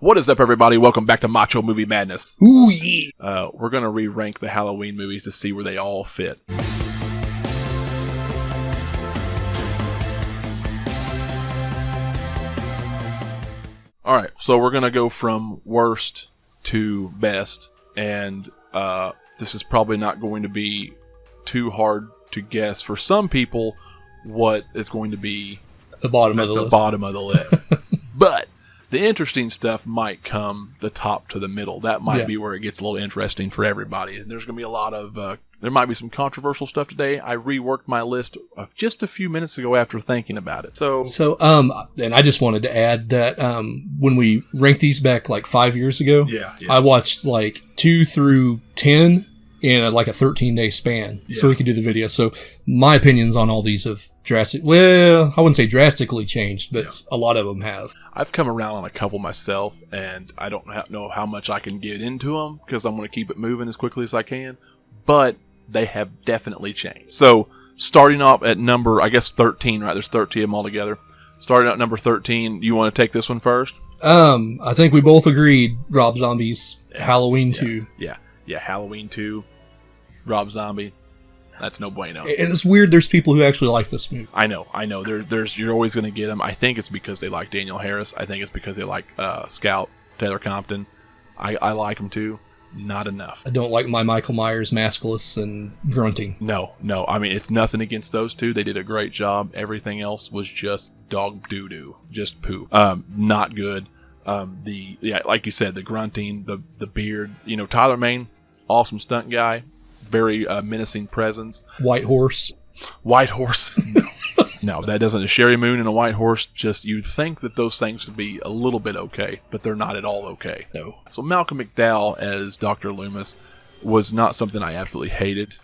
What is up, everybody? Welcome back to Macho Movie Madness. Ooh, yeah. We're going to re-rank the Halloween movies to see where they all fit. Alright, so we're going to go from worst to best, and this is probably not going to be too hard to guess for some people what is going to be The bottom of the list. But the interesting stuff might come the top to the middle. That might be where it gets a little interesting for everybody. And there's going to be a lot of, there might be some controversial stuff today. I reworked my list just a few minutes ago after thinking about it. So, and I just wanted to add that when we ranked these back like 5 years ago, I watched like 2 through 10 in a 13-day span, so we could do the video. So my opinions on all these have I wouldn't say drastically changed, but a lot of them have. I've come around on a couple myself, and I don't know how much I can get into them because I'm going to keep it moving as quickly as I can, but they have definitely changed. So starting off at number, I guess 13, right? There's 13 of them altogether. Starting at number 13, you want to take this one first? I think we both agreed Rob Zombie's Halloween 2. Yeah, Halloween 2. Rob Zombie, that's no bueno. And it's weird. There's people who actually like this movie. I know. You're always going to get them. I think it's because they like Daniel Harris. I think it's because they like Scout Taylor Compton. I like him too. Not enough. I don't like my Michael Myers maskless and grunting. No. I mean, it's nothing against those two. They did a great job. Everything else was just dog doo doo, just poop. Not good. Like you said, the grunting, the beard. Tyler Mane, awesome stunt guy. Very menacing presence. White horse. No, that doesn't. A Sherry Moon and a white horse, just you'd think that those things would be a little bit okay, but they're not at all okay. No. So Malcolm McDowell as Dr. Loomis was not something I absolutely hated,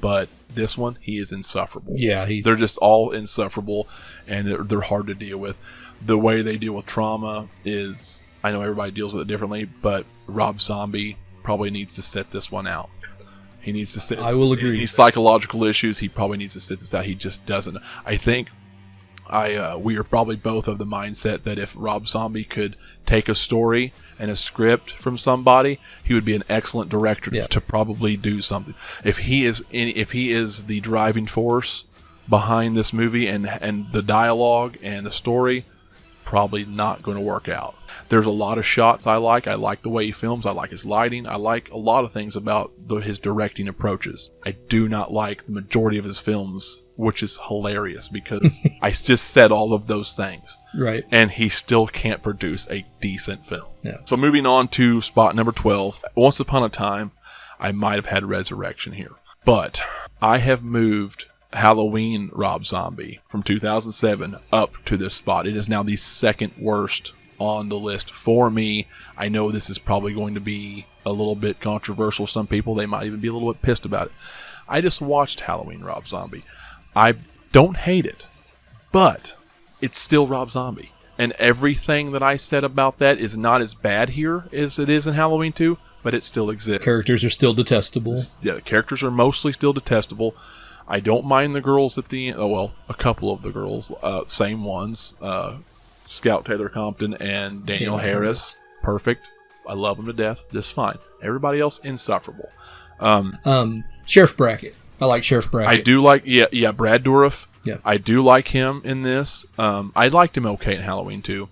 but this one, he is insufferable. Yeah, they're just all insufferable, and they're hard to deal with. The way they deal with trauma is, I know everybody deals with it differently, but Rob Zombie probably needs to sit this one out. He needs to sit. I will agree. Any psychological issues, he probably needs to sit this out. He just doesn't. I think we are probably both of the mindset that if Rob Zombie could take a story and a script from somebody, he would be an excellent director to probably do something. If he is the driving force behind this movie and the dialogue and the story, probably not going to work out. There's a lot of shots I like. I like the way he films. I like his lighting. I like a lot of things about his directing approaches. I do not like the majority of his films, which is hilarious because I just said all of those things. Right. And he still can't produce a decent film. Yeah. So moving on to spot number 12. Once upon a time, I might have had Resurrection here. But I have moved Halloween Rob Zombie from 2007 up to this spot. It is now the second worst on the list for me. I know this is probably going to be a little bit controversial. Some people, they might even be a little bit pissed about it. I just watched Halloween Rob Zombie. I don't hate it, but it's still Rob Zombie. And everything that I said about that is not as bad here as it is in Halloween 2, but it still exists. Characters are still detestable. Yeah, the characters are mostly still detestable. I don't mind the girls at the end. Oh, well, a couple of the girls. Same ones. Scout Taylor Compton and Daniel Harris. Perfect. I love them to death. Just fine. Everybody else, insufferable. Sheriff Brackett. I like Sheriff Brackett. I do like, Brad Dourif. Yeah. I do like him in this. I liked him okay in Halloween 2.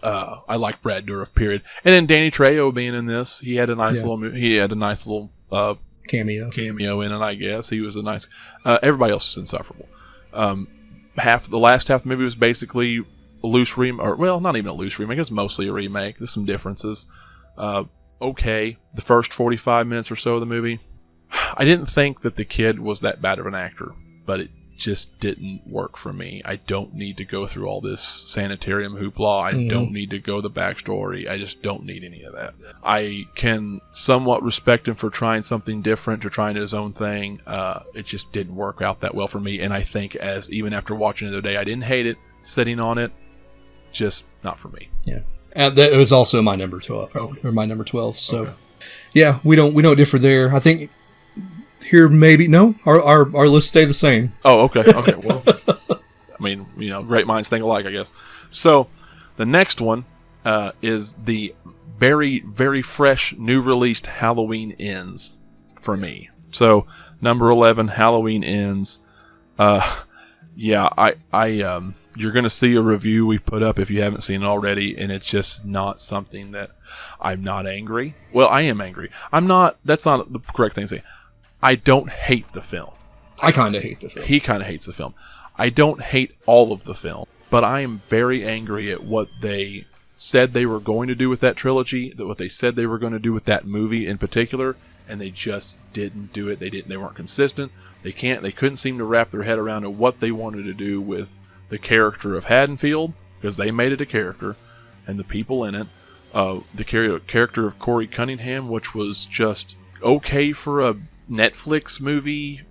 I like Brad Dourif, period. And then Danny Trejo being in this. He had a nice little cameo in it, I guess. He was a nice. Everybody else is insufferable. The last half of the movie was basically a loose remake, or well, not even a loose remake. It's mostly a remake. There's some differences. Okay, the first 45 minutes or so of the movie, I didn't think that the kid was that bad of an actor, but it just didn't work for me. I don't need to go through all this sanitarium hoopla. I don't need to go the backstory. I just don't need any of that. I can somewhat respect him for trying something different or trying his own thing. It just didn't work out that well for me. And I think even after watching it the other day, I didn't hate it. Sitting on it, just not for me. Yeah. And it was also my number 12, or my number 12. So, yeah, we don't differ there. I think here maybe our lists stay the same. Oh, okay. Well, I mean, great minds think alike, I guess. So, the next one is the very, very fresh, new released Halloween Ends for me. So, number 11, Halloween Ends. Yeah, you're going to see a review we put up if you haven't seen it already, and it's just not something that I'm not angry. Well, I am angry. That's not the correct thing to say. I don't hate the film. I kind of hate the film. He kind of hates the film. I don't hate all of the film, but I am very angry at what they said they were going to do with that trilogy, what they said they were going to do with that movie in particular, and they just didn't do it. They weren't consistent. They couldn't seem to wrap their head around what they wanted to do with the character of Haddonfield, because they made it a character, and the people in it. The character of Corey Cunningham, which was just okay for a Netflix movie,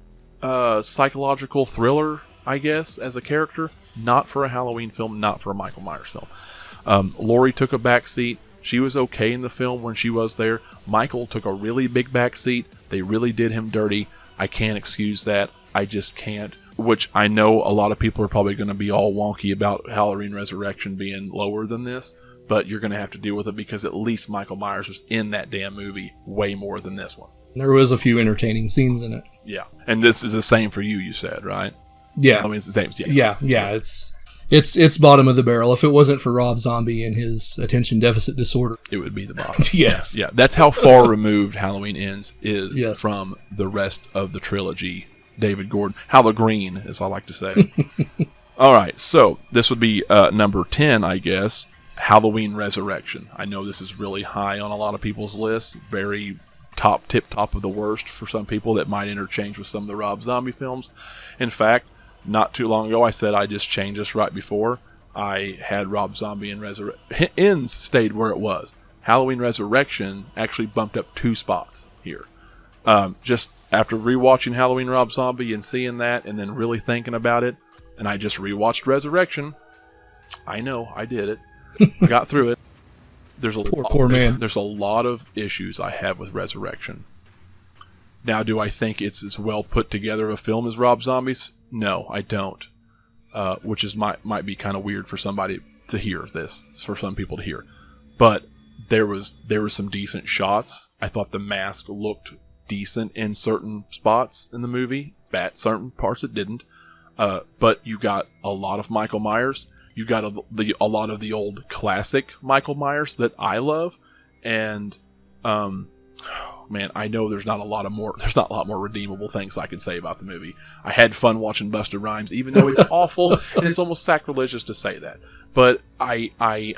psychological thriller, I guess, as a character. Not for a Halloween film, not for a Michael Myers film. Laurie took a back seat. She was okay in the film when she was there. Michael took a really big back seat. They really did him dirty. I can't excuse that. I just can't. Which I know a lot of people are probably going to be all wonky about Halloween Resurrection being lower than this, but you're going to have to deal with it because at least Michael Myers was in that damn movie way more than this one. There was a few entertaining scenes in it. Yeah. And this is the same for you said, right? Yeah. I mean, it's the same. Yeah. It's bottom of the barrel. If it wasn't for Rob Zombie and his attention deficit disorder, it would be the bottom. Yes. Yeah. That's how far removed Halloween Ends is from the rest of the trilogy. David Gordon. Halloween, as I like to say. All right. So this would be number 10, I guess. Halloween Resurrection. I know this is really high on a lot of people's lists. Very tip top of the worst for some people that might interchange with some of the Rob Zombie films. In fact, not too long ago, I said I just changed this right before. I had Rob Zombie and Ends stayed where it was. Halloween Resurrection actually bumped up 2 spots here. Just after rewatching Halloween Rob Zombie and seeing that and then really thinking about it, and I just rewatched Resurrection. I know, I did it. I got through it. There's poor man. There's a lot of issues I have with Resurrection. Now, do I think it's as well put together a film as Rob Zombie's? No, I don't. Which might be kind of weird for somebody to hear this, for some people to hear. But there were some decent shots. I thought the mask looked decent in certain spots in the movie. Certain parts it didn't. But you got a lot of Michael Myers. You got a lot of the old classic Michael Myers that I love. And man, I know there's not a lot more redeemable things I can say about the movie. I had fun watching Busta Rhymes, even though it's awful and it's almost sacrilegious to say that. But I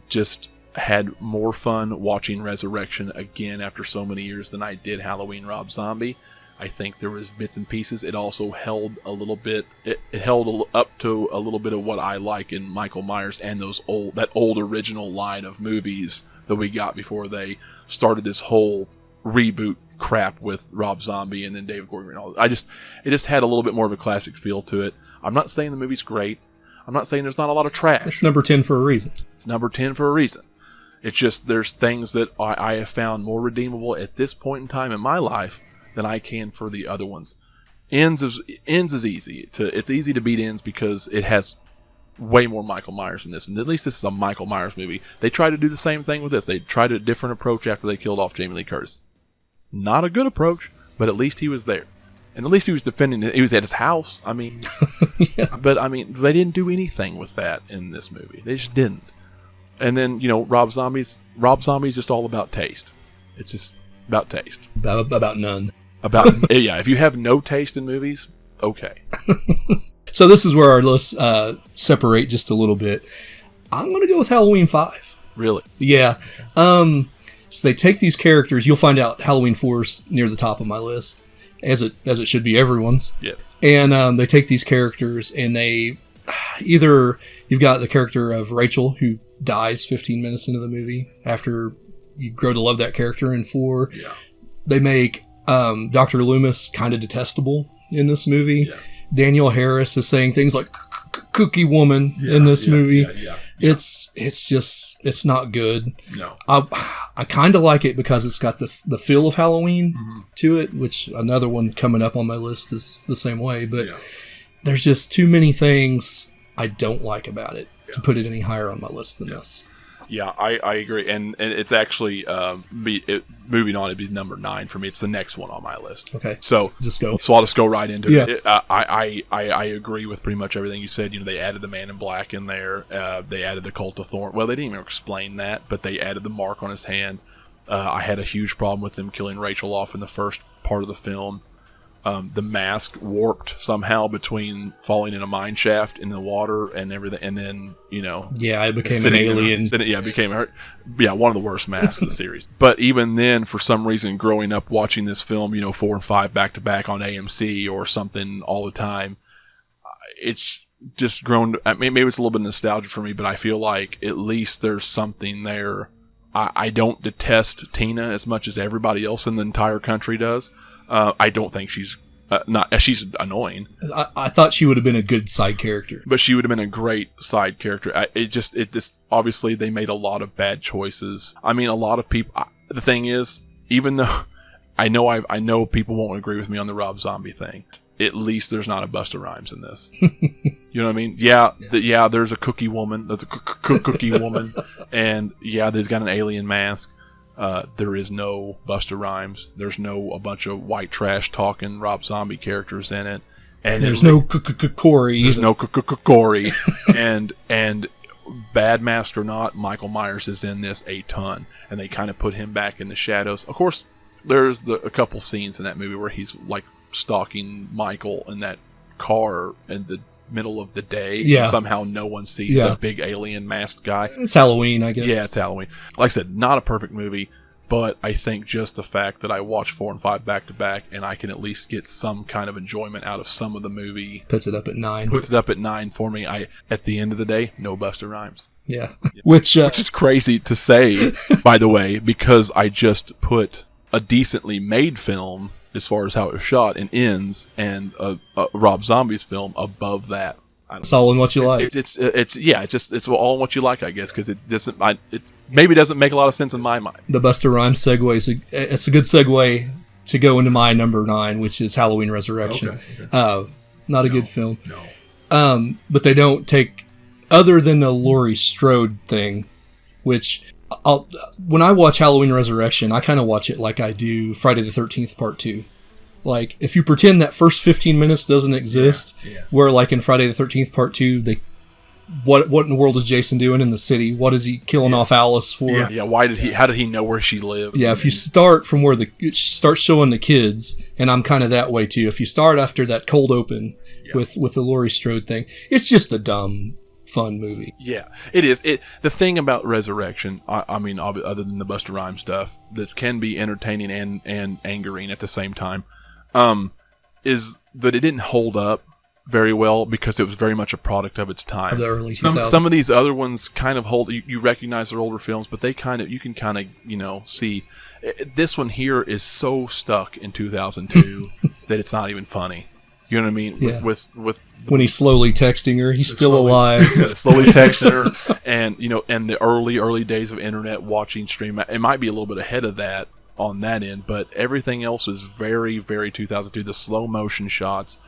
just had more fun watching Resurrection again after so many years than I did Halloween Rob Zombie. I think there was bits and pieces. It also held a little bit. It held up to a little bit of what I like in Michael Myers and that old original line of movies that we got before they started this whole reboot crap with Rob Zombie and then David Gordon and all. It just had a little bit more of a classic feel to it. I'm not saying the movie's great. I'm not saying there's not a lot of trash. It's number 10 for a reason. It's number 10 for a reason. It's just there's things that I have found more redeemable at this point in time in my life than I can for the other ones. Ends is easy. It's easy to beat Ends because it has way more Michael Myers in this. And at least this is a Michael Myers movie. They tried to do the same thing with this. They tried a different approach after they killed off Jamie Lee Curtis. Not a good approach, but at least he was there. And at least he was defending it. He was at his house. I mean, yeah. But I mean, they didn't do anything with that in this movie. They just didn't. And then, Rob Zombie's just all about taste. It's just about taste. About none. Yeah, if you have no taste in movies, okay. So this is where our lists separate just a little bit. I'm going to go with Halloween 5. Really? Yeah. So they take these characters. You'll find out Halloween 4 is near the top of my list, as it should be everyone's. Yes. And they take these characters and they either you've got the character of Rachel who dies 15 minutes into the movie after you grow to love that character in 4. Yeah. They make Dr. Loomis kind of detestable in this movie. Yeah. Daniel Harris is saying things like "cookie woman" in this movie. Yeah. It's not good. No. I kind of like it because it's got the feel of Halloween to it, which another one coming up on my list is the same way. But there's just too many things I don't like about it to put it any higher on my list than this. Yeah, I agree, and it's actually moving on. It'd be number 9 for me. It's the next one on my list. Okay, so just go. So I'll just go right into it. I agree with pretty much everything you said. They added the Man in Black in there. They added the Cult of Thorn. Well, they didn't even explain that, but they added the mark on his hand. I had a huge problem with them killing Rachel off in the first part of the film. The mask warped somehow between falling in a mine shaft in the water and everything, and then it became an alien. It became one of the worst masks of the series. But even then, for some reason, growing up watching this film, 4 and 5 back to back on AMC or something all the time, it's just grown. I mean, maybe it's a little bit of nostalgia for me, but I feel like at least there's something there. I don't detest Tina as much as everybody else in the entire country does. I don't think she's she's annoying. I thought she would have been a good side character, but she would have been a great side character. Obviously they made a lot of bad choices. I mean, a lot of people. The thing is, even though I know people won't agree with me on the Rob Zombie thing, at least there's not a Busta Rhymes in this. You know what I mean? Yeah, there's a cookie woman. There's a cookie woman, and there's got an alien mask. There is no Busta Rhymes. There's no a bunch of white trash talking Rob Zombie characters in it, and there's no Corey. There's no Corey, and bad mask or not, Michael Myers is in this a ton, and they kind of put him back in the shadows. Of course, there's a couple scenes in that movie where he's like stalking Michael in that car in the middle of the day. Yeah. Somehow no one sees a big alien masked guy. It's Halloween, I guess. Yeah, it's Halloween. Like I said, not a perfect movie, but I think just the fact that I watched 4 and 5 back to back and I can at least get some kind of enjoyment out of some of the movie. Puts it up at 9. Puts it up at 9 for me. At the end of the day, no Busta Rhymes. Yeah. Which is crazy to say, by the way, because I just put a decently made film as far as how it was shot and ends, and a Rob Zombie's film above that. It's all in what you like. It's all in what you like, I guess, because it maybe doesn't make a lot of sense in my mind. The Busta Rhymes segue it's a good segue to go into my number 9, which is Halloween Resurrection. Okay. Not a good film. No. But they don't take, other than the Laurie Strode thing, which when I watch Halloween Resurrection, I kind of watch it like I do Friday the 13th Part 2. Like, if you pretend that first 15 minutes doesn't exist, where like in Friday the 13th Part 2, what in the world is Jason doing in the city? What is he killing off Alice for? Yeah. How did he know where she lived? Yeah, if you start from where it starts showing the kids, and I'm kind of that way too. If you start after that cold open with the Laurie Strode thing, it's just a dumb, fun movie. Yeah, it is. The thing about Resurrection, I mean, other than the Busta Rhymes stuff, that can be entertaining and angering at the same time, is that it didn't hold up very well because it was very much a product of its time. Of the early 2000s. Some of these other ones kind of hold. You recognize they're older films, but you can kind of see. This one here is so stuck in 2002 that it's not even funny. You know what I mean? Yeah. With when he's slowly texting her, he's still alive. Slowly texting her, and and the early days of internet watching stream. It might be a little bit ahead of that on that end, but everything else is very, very 2002. The slow motion shots,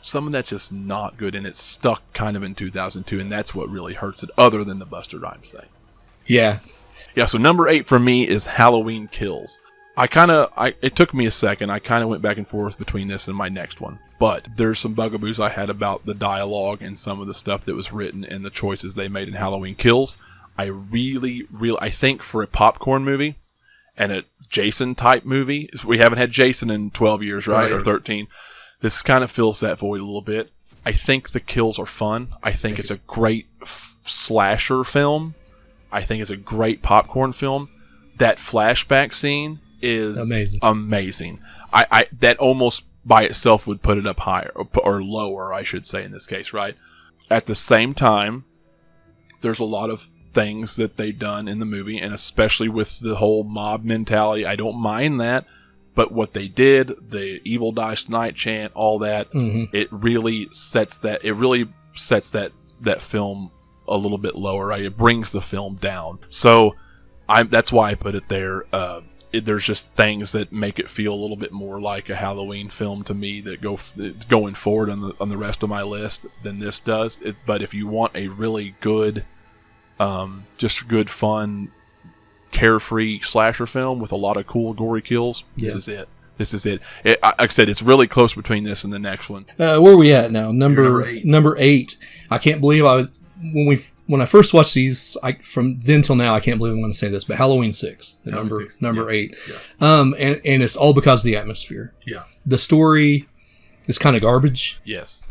some of that's just not good, and it's stuck kind of in 2002, and that's what really hurts it. Other than the Busta Rhymes thing. Yeah. So number 8 for me is Halloween Kills. It took me a second. I kind of went back and forth between this and my next one. But there's some bugaboos I had about the dialogue and some of the stuff that was written and the choices they made in Halloween Kills. I think for a popcorn movie and a Jason type movie, we haven't had Jason in 12 years, right? Or 13. This kind of fills that void a little bit. I think the kills are fun. I think it's a great slasher film. I think it's a great popcorn film. That flashback scene is amazing. I that almost by itself would put it up higher or lower, I should say in this case, right? At the same time, there's a lot of things that they've done in the movie, and especially with the whole mob mentality. I don't mind that, but what they did, the Evil Dies Tonight chant, all that, it really sets that film a little bit lower, right? It brings the film down. So that's why I put it there. There's just things that make it feel a little bit more like a Halloween film to me that going forward on the rest of my list than this does. But if you want a really good just a good, fun, carefree slasher film with a lot of cool, gory kills. This is it. This is it. Like I said, it's really close between this and the next one. Where are we at now? Number 8. I can't believe when I first watched these, from then till now, I can't believe I'm going to say this, but Halloween 6, number 8. Yeah. And it's all because of the atmosphere. Yeah. The story is kind of garbage. Yes.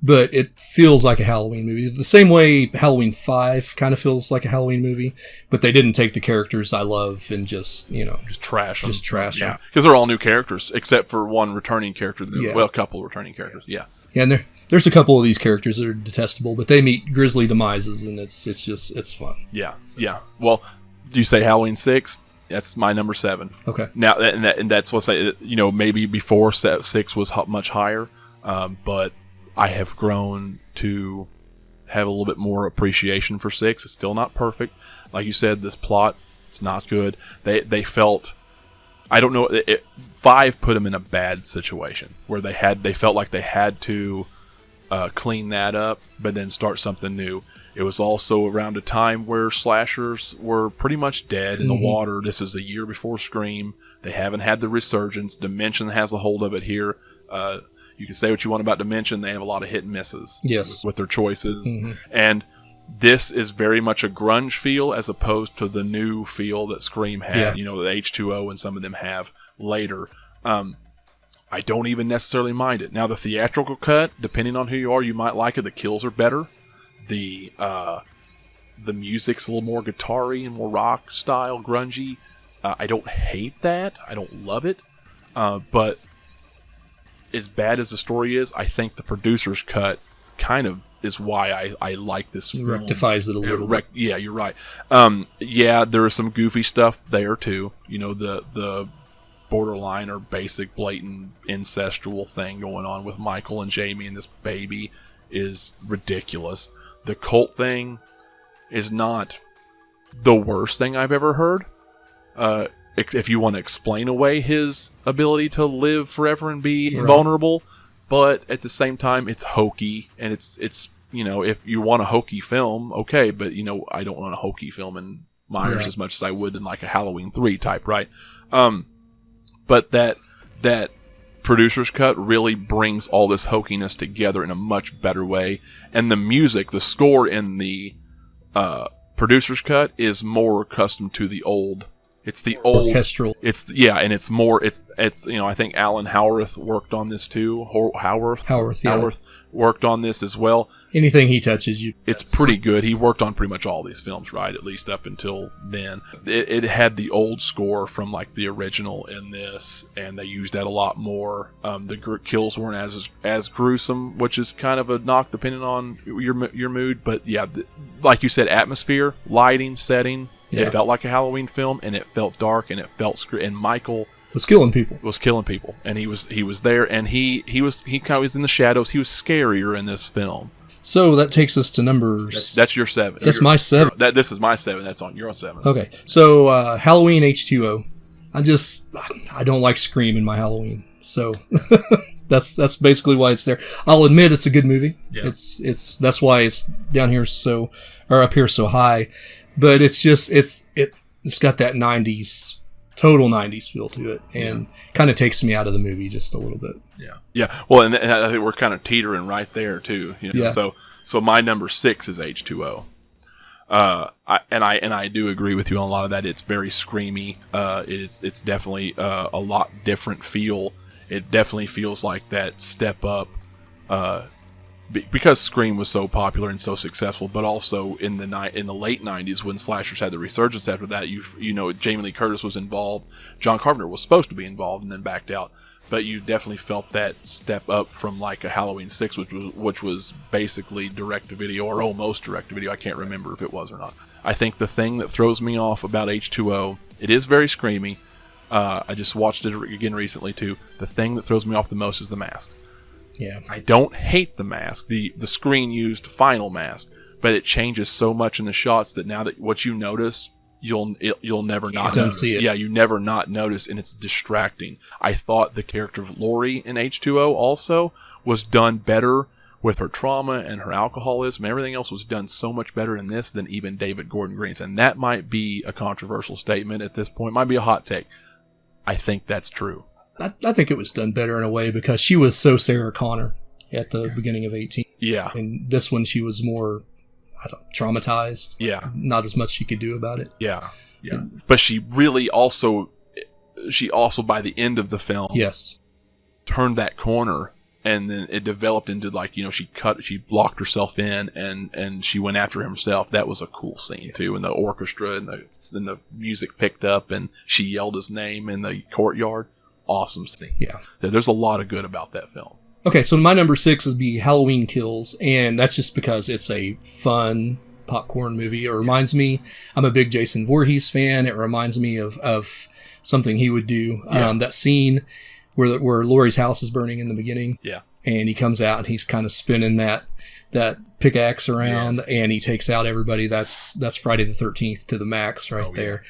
But it feels like a Halloween movie. The same way Halloween 5 kind of feels like a Halloween movie, but they didn't take the characters I love and just trash them. Just trash them. Yeah, because they're all new characters, except for one returning character. Well, a couple of returning characters. Yeah. Yeah, and there's a couple of these characters that are detestable, but they meet grisly demises, and it's fun. Yeah, yeah. Well, do you say Halloween 6? That's my number 7. Okay. Now, and that's what I say. Maybe before 6 was much higher, but I have grown to have a little bit more appreciation for 6. It's still not perfect. Like you said, this plot, it's not good. They felt, I don't know, 5 put them in a bad situation where they felt like they had to clean that up, but then start something new. It was also around a time where slashers were pretty much dead in the water. This is a year before Scream. They haven't had the resurgence. Dimension has a hold of it here. You can say what you want about Dimension. They have a lot of hit and misses with their choices. And this is very much a grunge feel as opposed to the new feel that Scream had, the H2O and some of them have later. I don't even necessarily mind it. Now, the theatrical cut, depending on who you are, you might like it. The kills are better. The music's a little more guitar-y and more rock style, grungy. I don't hate that. I don't love it. But as bad as the story is, I think the producer's cut kind of is why I like this film. Rectifies it a little bit. Yeah, you're right. There is some goofy stuff there too. The borderline or basic blatant incestual thing going on with Michael and Jamie and this baby is ridiculous. The cult thing is not the worst thing I've ever heard. If you want to explain away his ability to live forever and be invulnerable, but at the same time, it's hokey, and it's if you want a hokey film, okay, but I don't want a hokey film in Myers as much as I would in like a Halloween 3 type, right? But that producer's cut really brings all this hokiness together in a much better way, and the music, the score in the producer's cut is more accustomed to the old. It's the old orchestral. And it's more. It's I think Alan Howarth worked on this too. Howarth worked on this as well. Anything he touches, it's pretty good. He worked on pretty much all these films, right? At least up until then. It had the old score from like the original in this, and they used that a lot more. The kills weren't as gruesome, which is kind of a knock depending on your mood. But yeah, like you said, atmosphere, lighting, setting. Yeah. It felt like a Halloween film, and it felt dark, and it felt and Michael was killing people. And he was there, and he kind of was in the shadows. He was scarier in this film. So that takes us to numbers. That's your 7. That's my 7. This is my 7. That's on your 7. Okay, so Halloween H2O. I don't like Scream in my Halloween, so that's basically why it's there. I'll admit it's a good movie. Yeah. It's that's why it's down here up here so high. But it's just it's got that 90s, total 90s feel to it, and kind of takes me out of the movie just a little bit. Yeah. Well, and I think we're kind of teetering right there too. Yeah. So my number 6 is H2O. I do agree with you on a lot of that. It's very screamy. It's definitely a lot different feel. It definitely feels like that step up. Because Scream was so popular and so successful, but also in the late 90s when slashers had the resurgence after that, Jamie Lee Curtis was involved. John Carpenter was supposed to be involved and then backed out. But you definitely felt that step up from like a Halloween 6, which was basically direct-to-video or almost direct-to-video. I can't remember if it was or not. I think the thing that throws me off about H2O, it is very screamy. I just watched it again recently too. The thing that throws me off the most is the mask. Yeah, I don't hate the mask, the screen used final mask, but it changes so much in the shots that now that what you notice, you'll never not notice. See it. Yeah, you never not notice, and it's distracting. I thought the character of Laurie in H2O also was done better with her trauma and her alcoholism. Everything else was done so much better in this than even David Gordon Green's. And that might be a controversial statement at this point. Might be a hot take. I think that's true. I think it was done better in a way because she was so Sarah Connor at the beginning of 18. Yeah. And this one, she was more traumatized. Yeah. Not as much she could do about it. Yeah. Yeah. But she really also by the end of the film, yes, turned that corner, and then it developed into like, she locked herself in and she went after herself. That was a cool scene too, and the orchestra and the music picked up and she yelled his name in the courtyard. Awesome scene. Yeah. There's a lot of good about that film. Okay, so my number 6 would be Halloween Kills, and that's just because it's a fun popcorn movie. It reminds me, I'm a big Jason Voorhees fan. It reminds me of something he would do. Yeah. That scene where Laurie's house is burning in the beginning. Yeah. And he comes out and he's kind of spinning that pickaxe around, yes, and he takes out everybody. That's Friday the 13th to the max right there.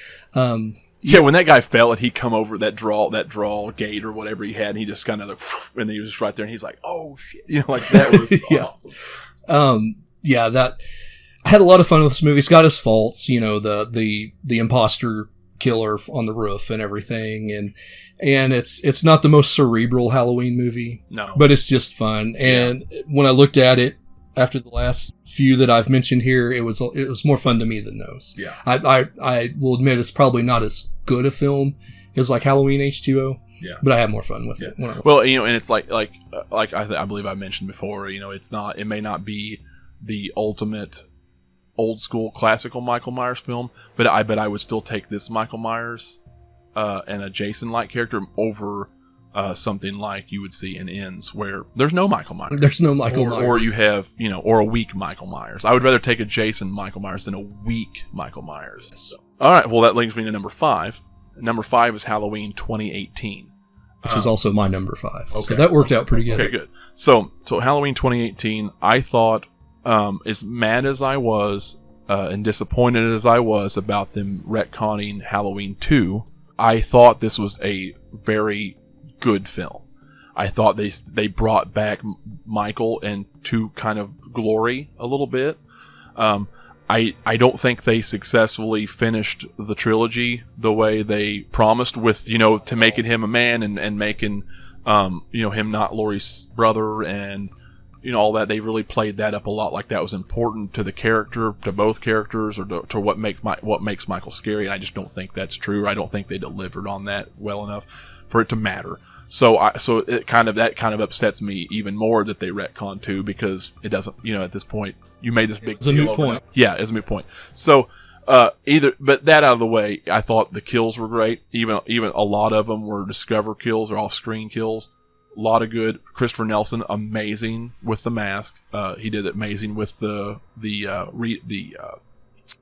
Yeah, when that guy fell and he come over that draw gate or whatever he had, and he just kind of like, and he was just right there, and he's like, "Oh shit!" Like that was awesome. That I had a lot of fun with this movie. It's got its faults, the imposter killer on the roof and everything, and it's not the most cerebral Halloween movie, no, but it's just fun. And when I looked at it after the last few that I've mentioned here, it was more fun to me than those. Yeah, I will admit it's probably not as good a film as like Halloween H2O. Yeah, but I have more fun with it. Well, and it's like I believe I mentioned before. It may not be the ultimate old school classical Michael Myers film, but I would still take this Michael Myers and a Jason-like character over something like you would see in Ends, where there's no Michael Myers. There's no Michael Myers. Or you have, or a weak Michael Myers. I would rather take a Jason Michael Myers than a weak Michael Myers. So. All right, well, that leads me to number 5. Number 5 is Halloween 2018. Which is also my number 5. Okay. So that worked out pretty good. Okay, good. So Halloween 2018, I thought, as mad as I was and disappointed as I was about them retconning Halloween 2, I thought this was a very good film. I thought they brought back Michael into kind of glory a little bit. I don't think they successfully finished the trilogy the way they promised with, to making him a man and making, him not Laurie's brother and, all that. They really played that up a lot, like that was important to the character, to both characters, or to what makes Michael scary. And I just don't think that's true. I don't think they delivered on that well enough for it to matter. So that kind of upsets me even more that they retcon too, because it doesn't, at this point, you made this big deal. It's a moot point. Yeah, it's a moot point. So, but that out of the way, I thought the kills were great. Even a lot of them were discover kills or off-screen kills. A lot of good. Christopher Nelson, amazing with the mask. He did amazing with the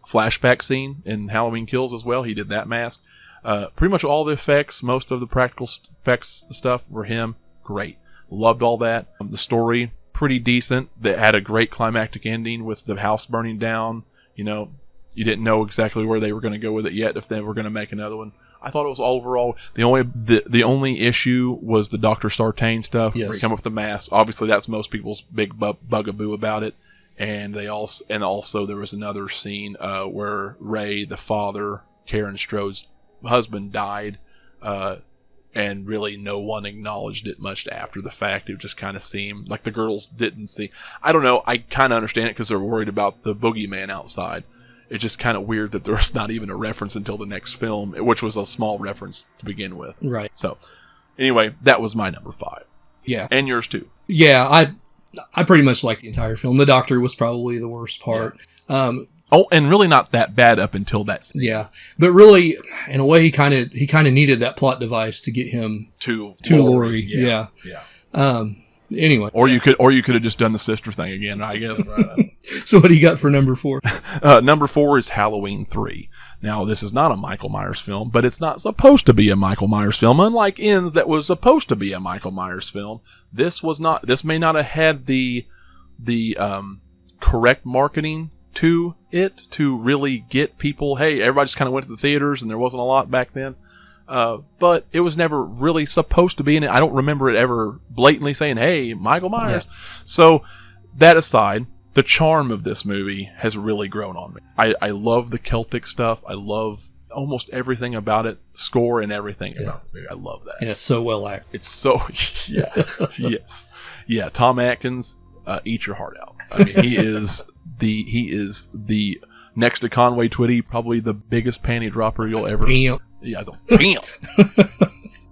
flashback scene in Halloween Kills as well. He did that mask. Pretty much all the effects, most of the practical effects stuff were him. Great. Loved all that. The story, pretty decent. That had a great climactic ending with the house burning down. You didn't know exactly where they were going to go with it yet, if they were going to make another one. I thought it was overall, the only issue was the Dr. Sartain stuff. Yes. Where he came up with the mask. Obviously, that's most people's big bugaboo about it. And also there was another scene where Ray, the father, Karen Strode's husband, died, and really no one acknowledged it much after the fact. It just kind of seemed like the girls didn't see. I don't know. I kind of understand it because they're worried about the boogeyman outside. It's just kind of weird that there's not even a reference until the next film, which was a small reference to begin with. Right. So, anyway, that was my number 5. Yeah. And yours too. Yeah, I pretty much liked the entire film. The doctor was probably the worst part. Yeah. And really not that bad up until that scene. Yeah, but really, in a way, he kind of needed that plot device to get him to Laurie. Yeah. Anyway, or you could have just done the sister thing again, I guess. So what do you got for number 4? Number 4 is Halloween 3. Now, this is not a Michael Myers film, but it's not supposed to be a Michael Myers film. Unlike Ends, that was supposed to be a Michael Myers film. This was not. This may not have had the correct marketing to it to really get people. Hey, everybody just kind of went to the theaters, and there wasn't a lot back then. But it was never really supposed to be in it. I don't remember it ever blatantly saying, "Hey, Michael Myers." Yeah. So that aside, the charm of this movie has really grown on me. I love the Celtic stuff. I love almost everything about it, score and everything about this movie. I love that. And it's so well acted. It's so, yeah, yes. Yeah, Tom Atkins, eat your heart out. I mean, he is the next to Conway Twitty, probably the biggest panty dropper you'll ever. Bam. Yeah, bam.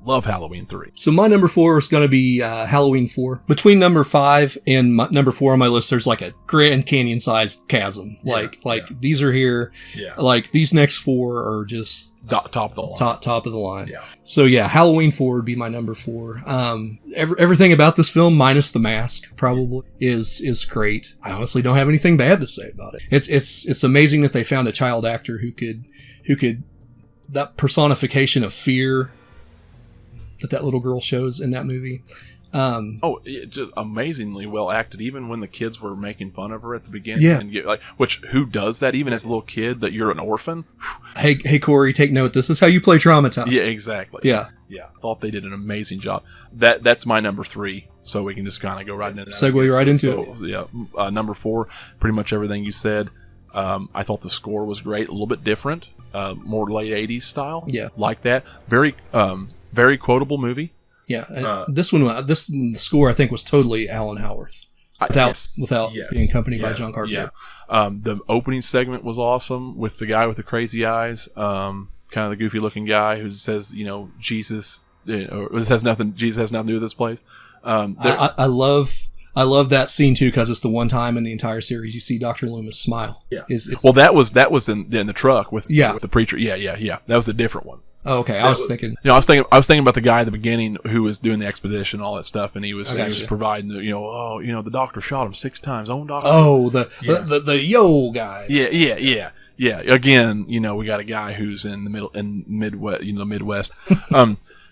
Love Halloween 3. So my number 4 is going to be Halloween 4. Between number 5 and number 4 on my list, there's like a Grand Canyon-sized chasm. These are here. Yeah. Like, these next 4 are just... Top of the line. Top of the line. Yeah. So yeah, Halloween 4 would be my number 4. Everything about this film, minus the mask, probably, is great. I honestly don't have anything bad to say about it. It's amazing that they found a child actor who could that personification of fear that little girl shows in that movie. Just amazingly well acted, even when the kids were making fun of her at the beginning. Yeah. And who does that, even as a little kid, that you're an orphan? Hey, Corey, take note. This is how you play traumatized. Yeah, exactly. Yeah. Yeah. Thought they did an amazing job. That's my number 3, so we can just kind of go right into that. Segue right into it. Yeah. Number 4, pretty much everything you said. I thought the score was great, a little bit different, more late 80s style. Yeah. Like that. Very quotable movie. Yeah, this score I think was totally Alan Howarth, without being accompanied by John Carpenter. Yeah. The opening segment was awesome with the guy with the crazy eyes, kind of the goofy looking guy who says, Jesus, Jesus has nothing to do with this place. I love that scene too, because it's the one time in the entire series you see Dr. Loomis smile. Yeah. That was in the truck with the preacher. Yeah. That was the different one. Oh, okay. I was thinking about the guy at the beginning who was doing the expedition, all that stuff, and he was providing the doctor shot him 6 times. Own doctor. Oh, the yo guy. Yeah. Again, we got a guy who's in the Midwest.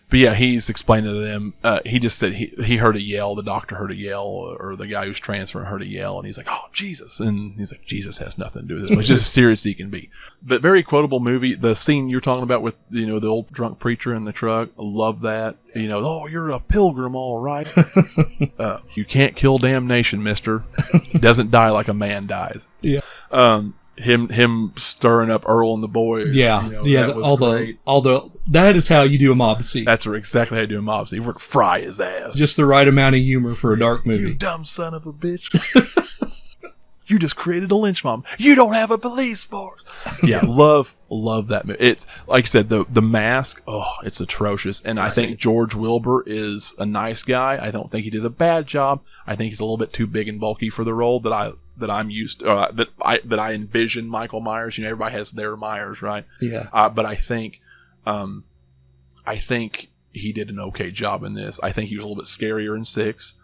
But yeah, he's explaining to them. He just said he heard a yell. The doctor heard a yell, or the guy who's transferring heard a yell, and he's like, "Oh, Jesus!" And he's like, "Jesus has nothing to do with this. It's just as serious as he can be." But very quotable movie. The scene you're talking about with the old drunk preacher in the truck, I love that. Oh, you're a pilgrim, all right. You can't kill damnation, Mister. He doesn't die like a man dies. Yeah. Him stirring up Earl and the boys. Yeah, that that is how you do a mob scene. That's exactly how you do a mob scene. You would fry his ass. Just the right amount of humor for a dark movie. You dumb son of a bitch. You just created a lynch mob. You don't have a police force. Yeah, love that movie. It's like you said, the mask. Oh, it's atrocious. And I think George Wilbur is a nice guy. I don't think he does a bad job. I think he's a little bit too big and bulky for the role that I'm used to, that I envision Michael Myers. Everybody has their Myers, right? Yeah. But I think he did an okay job in this. I think he was a little bit scarier in 6.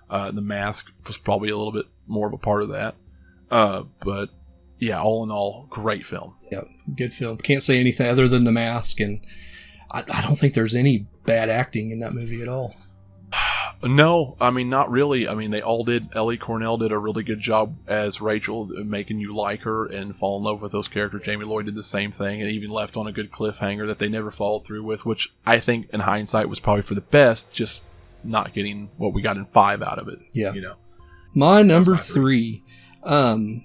The mask was probably a little bit more of a part of that. But yeah, all in all, great film. Yeah, good film. Can't say anything other than the mask, and I don't think there's any bad acting in that movie at all. No, I mean, not really. I mean, they all did. Ellie Cornell did a really good job as Rachel, making you like her and fall in love with those characters. Jamie Lloyd did the same thing and even left on a good cliffhanger that they never followed through with, which I think in hindsight was probably for the best, just not getting what we got in 5 out of it. Yeah. My number 3 will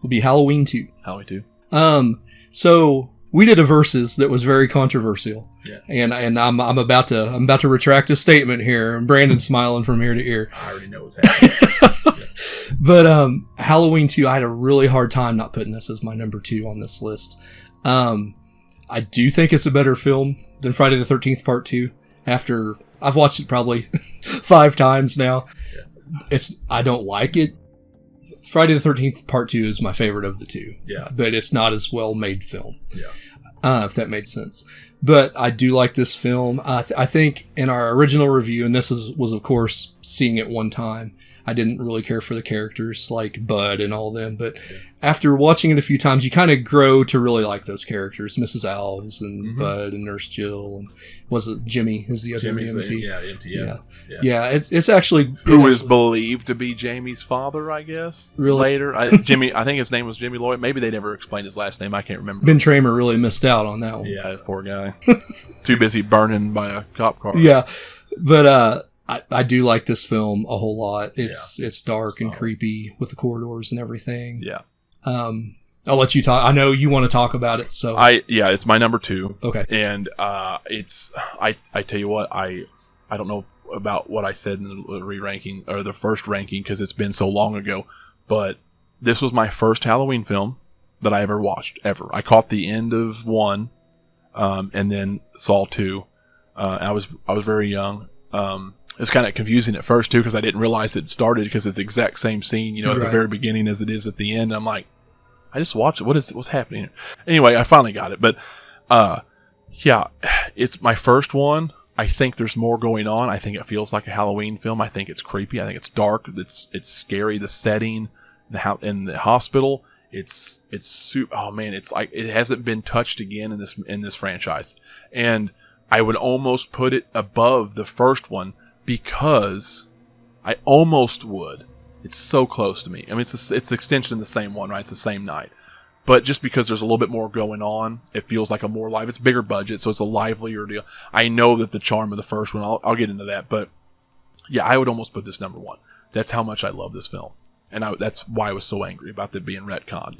be Halloween 2. Halloween 2. So we did a versus that was very controversial. Yeah. And I'm about to retract a statement here, and Brandon's smiling from ear to ear. I already know what's happening. Yeah. But Halloween 2, I had a really hard time not putting this as my number 2 on this list. I do think it's a better film than Friday the 13th Part 2. After I've watched it probably 5 times now. Yeah. I don't like it. Friday the 13th Part 2 is my favorite of the 2. Yeah. But it's not as well made film. Yeah. If that made sense. But I do like this film. I think in our original review, and this was of course seeing it one time, I didn't really care for the characters like Bud and all them. But after watching it a few times, you kind of grow to really like those characters. Mrs. Alves and Bud and Nurse Jill, and was it Jimmy is the other MT? Yeah. It's actually who is believed to be Jamie's father, I guess. Really? Later, Jimmy. I think his name was Jimmy Lloyd. Maybe they never explained his last name. I can't remember. Ben Tramer really missed out on that one. Yeah, poor guy. Too busy burning by a cop car. Yeah, but I do like this film a whole lot. It's dark and creepy with the corridors and everything. Yeah. I'll let you talk. I know you want to talk about it, so it's my number 2. Okay. And it's I tell you what, I don't know about what I said in the re-ranking or the first ranking because it's been so long ago, but this was my first Halloween film that I ever watched ever. I caught the end of 1, and then saw 2. I was very young. It's kind of confusing at first too because I didn't realize it started because it's the exact same scene, at the very beginning as it is at the end. I'm like, I just watched it. What's happening here? Anyway, I finally got it. But it's my first one. I think there's more going on. I think it feels like a Halloween film. I think it's creepy. I think it's dark. It's scary. The setting, in the hospital. It's super. Oh man, it's like it hasn't been touched again in this franchise. And I would almost put it above the first one. Because I almost would. It's so close to me. I mean, it's an extension of the same one, right? It's the same night. But just because there's a little bit more going on, it feels like a more live. It's bigger budget, so it's a livelier deal. I know that the charm of the first one, I'll get into that. But yeah, I would almost put this number 1. That's how much I love this film. And that's why I was so angry about it being retconned.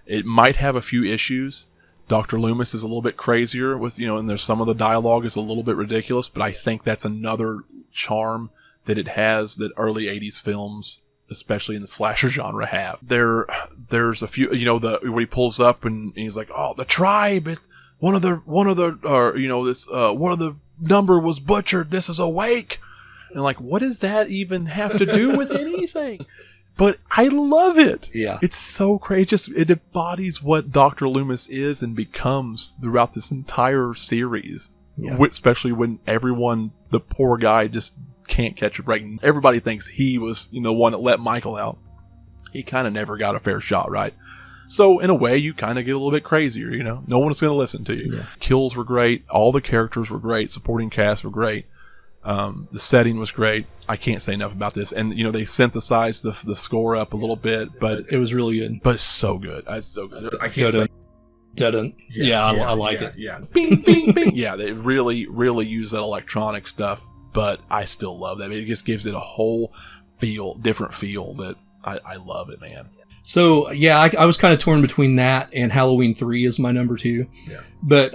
It might have a few issues. Dr. Loomis is a little bit crazier with, and there's some of the dialogue is a little bit ridiculous, but I think that's another charm that it has that early 80s films, especially in the slasher genre, have. There's a few, where he pulls up and he's like, oh, the tribe, one of the number was butchered. This is a wake. And like, what does that even have to do with anything? But I love it. Yeah. It's so crazy. It embodies what Dr. Loomis is and becomes throughout this entire series. Yeah. Especially when the poor guy just can't catch a break. Everybody thinks he was, the one that let Michael out. He kind of never got a fair shot, right? So in a way, you kind of get a little bit crazier, No one's going to listen to you. Yeah. Kills were great. All the characters were great. Supporting cast were great. The setting was great. I can't say enough about this. And, they synthesized the score up a little bit, but it was really good. But it's so good. It's so good. I can't say. I like it. Yeah. Bing, bing, bing. Yeah, they really, really use that electronic stuff, but I still love that. It just gives it a whole different feel that I love it, man. So, yeah, I was kind of torn between that and Halloween 3 as my number 2. Yeah. But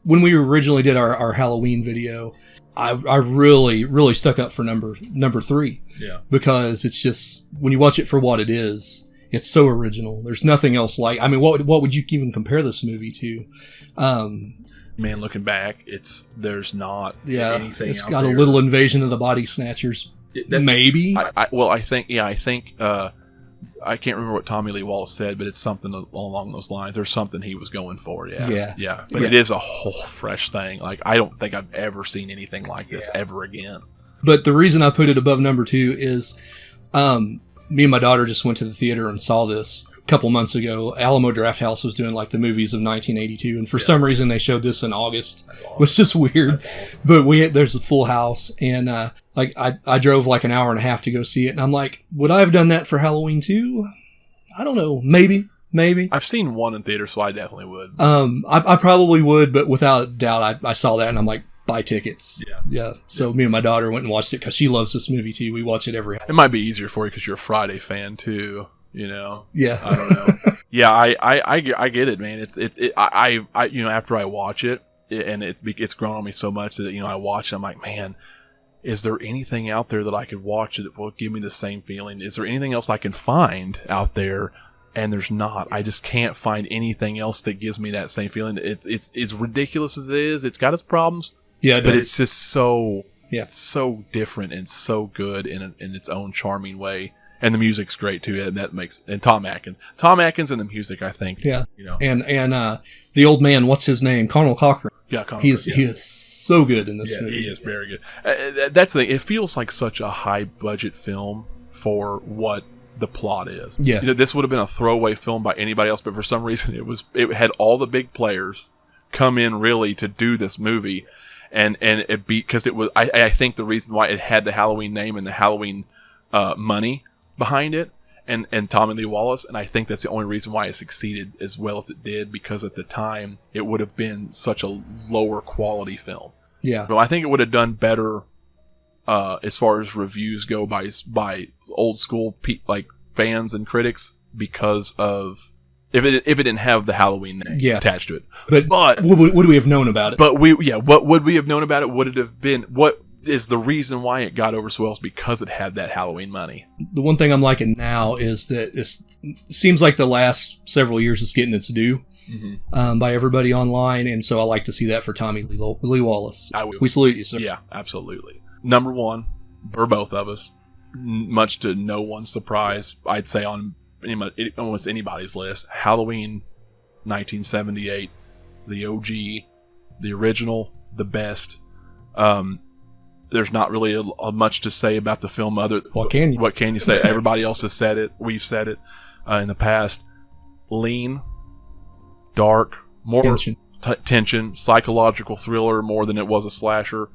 when we originally did our Halloween video, I really, really stuck up for number 3. Yeah. Because it's just, when you watch it for what it is, it's so original. There's nothing else like, I mean, what would you even compare this movie to? Man, looking back, there's not anything. It's got a little Invasion of the Body Snatchers. Maybe. I think I can't remember what Tommy Lee Wallace said, but it's something along those lines. There's something he was going for. Yeah. But it is a whole fresh thing. Like, I don't think I've ever seen anything like this ever again. But the reason I put it above number 2 is, me and my daughter just went to the theater and saw this a couple months ago. Alamo Drafthouse was doing like the movies of 1982, and for some reason they showed this in August, which is just weird. Awesome. But there's a full house, and I drove like an hour and a half to go see it, and I'm like, would I have done that for Halloween too? I don't know. Maybe. I've seen one in theater, so I definitely would. I probably would, but without doubt, I saw that and I'm like, buy tickets. Yeah. So me and my daughter went and watched it because she loves this movie too. We watch it every. It might be easier for you because you're a Friday fan too. Yeah. I don't know. Yeah, I get it, man. I after I watch it, and it's grown on me so much that I watch it, I'm like, man, is there anything out there that I could watch that will give me the same feeling? Is there anything else I can find out there? And there's not. I just can't find anything else that gives me that same feeling. It's as ridiculous as it is. It's got its problems. Yeah, but it's just so it's so different and so good in its own charming way. And the music's great too. And Tom Atkins and the music, I think. Yeah, and the old man, what's his name? Colonel Cochran. Yeah, Cochran. He is so good in this movie. He is very good. That's the thing. It feels like such a high budget film for what the plot is. Yeah, this would have been a throwaway film by anybody else, but for some reason it had all the big players come in really to do this movie. And it because it was, I think the reason why it had the Halloween name and the Halloween money behind it and Tommy Lee Wallace, and I think that's the only reason why it succeeded as well as it did, because at the time it would have been such a lower quality film. Yeah. So I think it would have done better as far as reviews go by old school like fans and critics because of if it didn't have the Halloween name attached to it. But what would we have known about it? But what would we have known about it? Would it have been what is the reason why it got over so well is because it had that Halloween money. The one thing I'm liking now is that it seems like the last several years it's getting its due by everybody online, and so I like to see that for Tommy Lee Wallace. We salute you, sir. Yeah, absolutely. Number one, for both of us, much to no one's surprise, I'd say on almost anybody's list, Halloween 1978, the OG, the original, the best. There's not really much to say about the film other. What can you say? Everybody else has said it. We've said it in the past. Lean, dark, more tension, psychological thriller more than it was a slasher.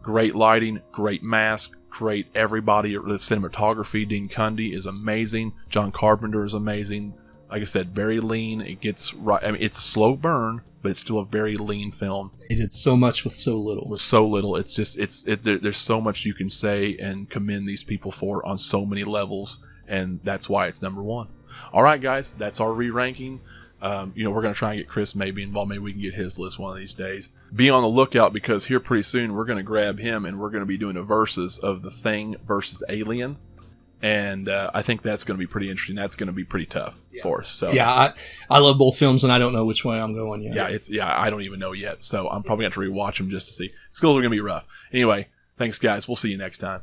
Great lighting, great mask, great everybody. The cinematography, Dean Cundy is amazing. John Carpenter is amazing. Like I said, very lean. It gets right. I mean, it's a slow burn, but it's still a very lean film. They did so much with so little. It's just there's so much you can say and commend these people for on so many levels, and that's why it's number one. All right, guys, that's our re-ranking. We're going to try and get Chris maybe involved. Maybe we can get his list one of these days. Be on the lookout because here pretty soon we're going to grab him and we're going to be doing a versus of The Thing versus Alien. And I think that's going to be pretty interesting. That's going to be pretty tough for us. So yeah, I love both films, and I don't know which way I'm going yet. Yeah, I don't even know yet. So I'm probably going to have to rewatch them just to see. Schools are going to be rough. Anyway, thanks, guys. We'll see you next time.